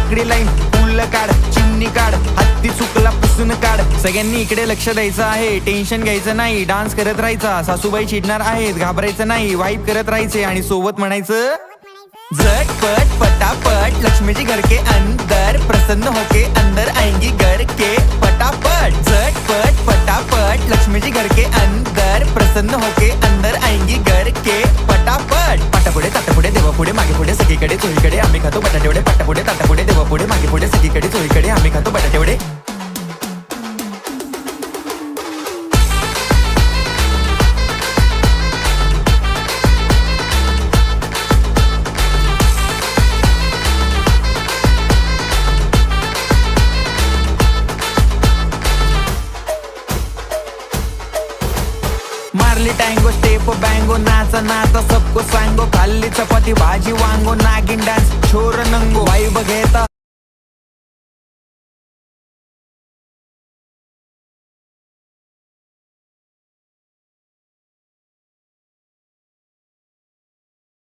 आकडी लाईन फुल काढ, चिमणी काढ, हत्ती चुकला पुसून काढ. सगळ्यांनी इकडे लक्ष द्यायचं आहे, टेन्शन घ्यायचं नाही, डान्स करत राहायचा. सासूबाई चिडणार आहेत, घाबरायचं नाही, वाईब करत राहायचे आणि सोबत म्हणायचं झटपट पटापट लक्ष्मी जी घर के अंदर, प्रसन्न होके अंदर आएंगी घर के पटापट. झटपट पटापट लक्ष्मी जी घर के अंदर, प्रसन्न होके अंदर आएंगी घर के पटापट. पाटापुढे ताटापुढे देवापुढे मागे पुढे सगळीकडे चोहीकडे आम्ही खातो बटाटेवडे. पाटापुढे ताटापुढे देवापुढे मागे पुढे सगळीकडे चोहीकडे आम्ही खातो बटाटेवडे. मारली टँगो स्टेप बँगो, नाचा नाचा सबको सांगो. खाल्ली चपाती भाजी वांगो, नागिन डान्स छोर नंगो. वाईब घेता